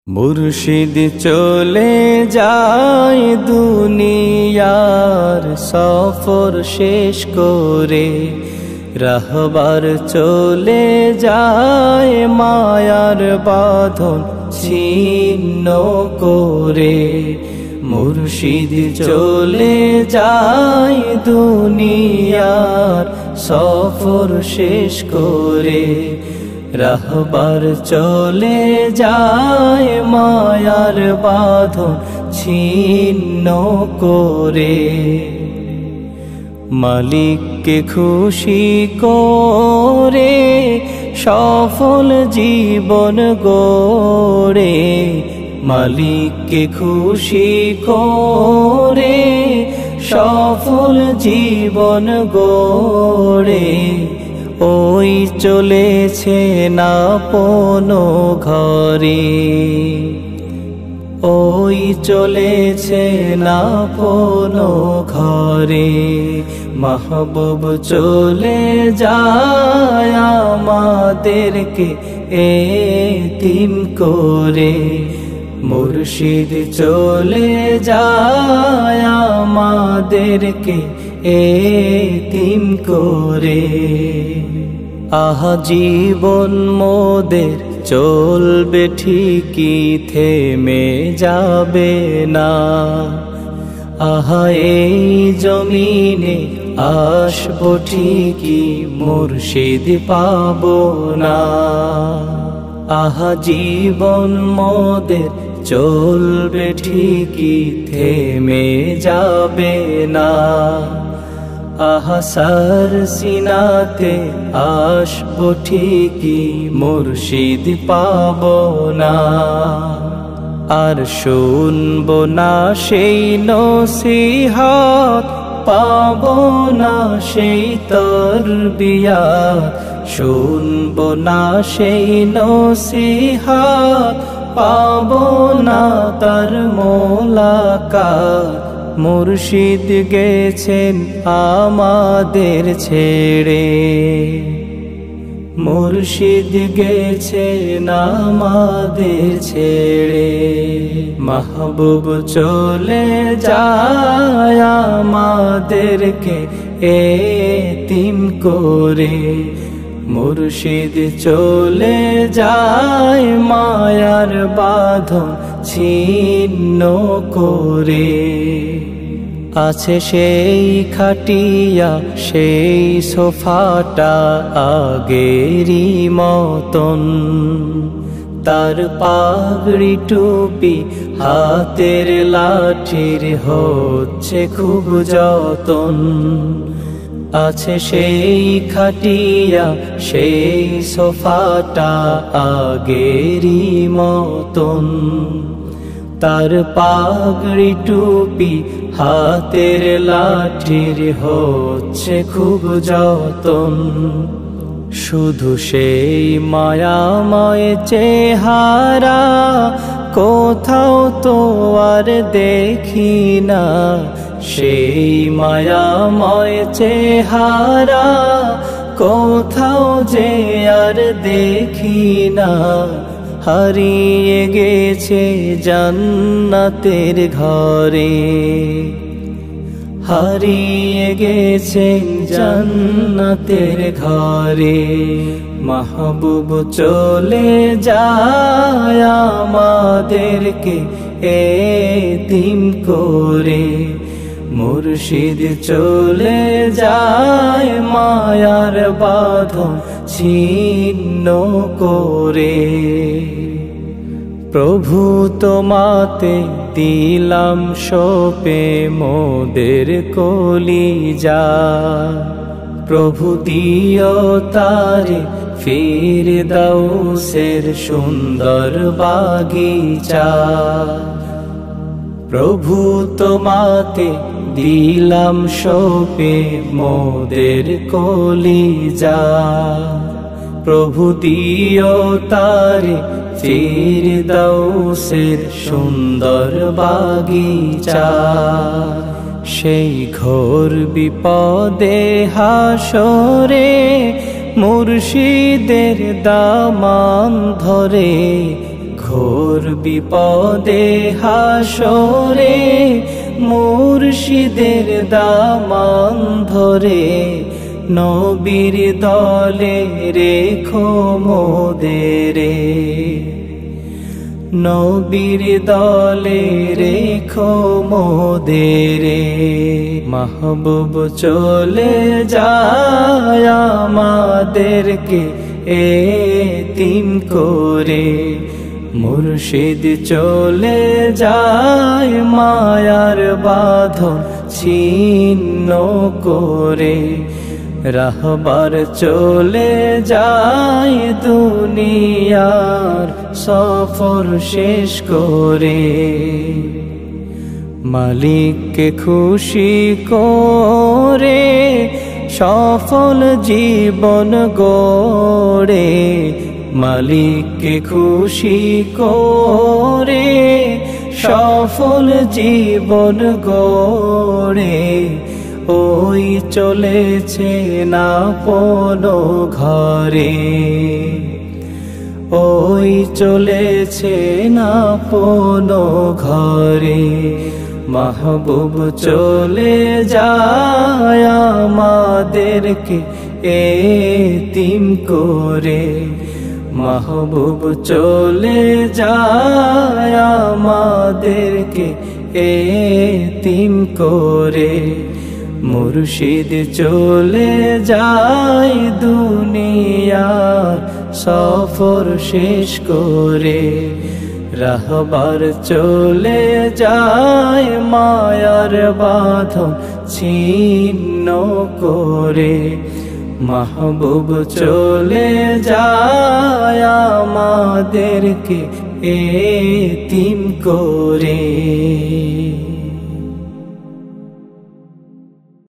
মুর্শিদ চলে যায় দুনিয়ার সফর শেষ করে, রাহবার চলে যায় মায়ার বাঁধন ছিন্ন করে। মুর্শিদ চলে যায় দুনিয়ার সফর শেষ করে, রাহবার চলে যায় মায়ার বাঁধন ছিন্ন করে। মালিককে খুশি করে সফল জীবন গড়ে, মালিককে খুশি করে সফল জীবন গড়ে। ওই চলেছে না আপনো ঘরে, ওই চলেছে না আপনো ঘরে। মাহবুব চলে যায় আমাদেরকে এতিম করে, মুর্শিদ চলে যায় আমাদেরকে এতিম করে। আহা জীবন মোদের চলবে ঠিকই, থেমে যাবে না। আহা এই জমিনে আসবো ঠিকই, মুর্শিদ পাবো না। আহা জীবন মোদের চলবে ঠিকই, থেমে যাবে না। আহা সার সিনাতে আসবো ঠিকই, মুর্শিদ পাবো না। আর শুনবো না সেই নসিহত, পাবো না সেই তরবিয়ত। শুনবো না সেই নসিহত, পাবো না তার মোলাকাত। মুর্শিদ গেছেন আমাদের ছেড়ে, মুর্শিদ গেছেন আমাদের ছেড়ে। মাহবুব চলে যায় আমাদেরকে এতিম করে, মুর্শিদ চলে যায় মায়ার বাঁধন ছিন্ন করে। আছে সেই খাটিয়া সেই সোফাটা আগেরই মতন, তার পাগড়ি টুপি হাতের লাঠির হচ্ছে খুব যতন। আছে সেই খাটিয়া সেই সোফাটা আগেরই মতন, তার পাগড়ি টুপি হাতের লাঠির হচ্ছে খুব যতন। শুধু সেই মায়াময় চেহারা কোথাও তো আর দেখি না, সেই মায়াময় চেহারা কোথাও যে আর দেখি না। হারিয়ে গেছে জান্নাতের ঘরে, হারিয়ে গেছে জান্নাতের ঘরে। মাহবুব চলে যায় আমাদেরকে এতিম করে, মুর্শিদ চলে যায় মায়ার বাঁধন ছিন্ন করে। প্রভু তোমাতে দিলাম সপে মোদের কলিজা, প্রভু দিও তারে ফিরদাউসের সুন্দর বাগিচা। প্রভু তোমাতে দিলাম সপে মোদের কলিজা, প্রভু দিও তারে ফিরদাউসের সুন্দর বাগিচা। সেই ঘোর বিপদে হাসরে মুর্শিদের দামান ধরে ঘোর বিপদে হাসরে মুর্শিদের দামান ধরে নবীর দলে রেখো মোদেরে নবীর দলে রেখো মোদেরে মাহবুব চলে যায় আমাদেরকে এতিম করে মুর্শিদ চলে যায় মায়ার বাঁধন ছিন্ন করে রাহবার চলে যায় দুনিয়ার সফর শেষ করে মালিককে খুশি করে সফল জীবন গড়ে মালিককে খুশি করে সফল জীবন গড়ে ওই চলেছে না আপনো ঘরে ওই চলেছে না আপনো ঘরে মাহবুব চলে যায় আমাদেরকে এতিম করে মাহবুব চলে যায় আমাদেরকে এতিম করে মুর্শিদ চলে যায় দুনিয়ার সফর শেষ করে রাহবার চলে যায় মায়ার বাঁধন ছিন্ন করে মাহবুব চলে যায় আমাদেরকে এতিম করে।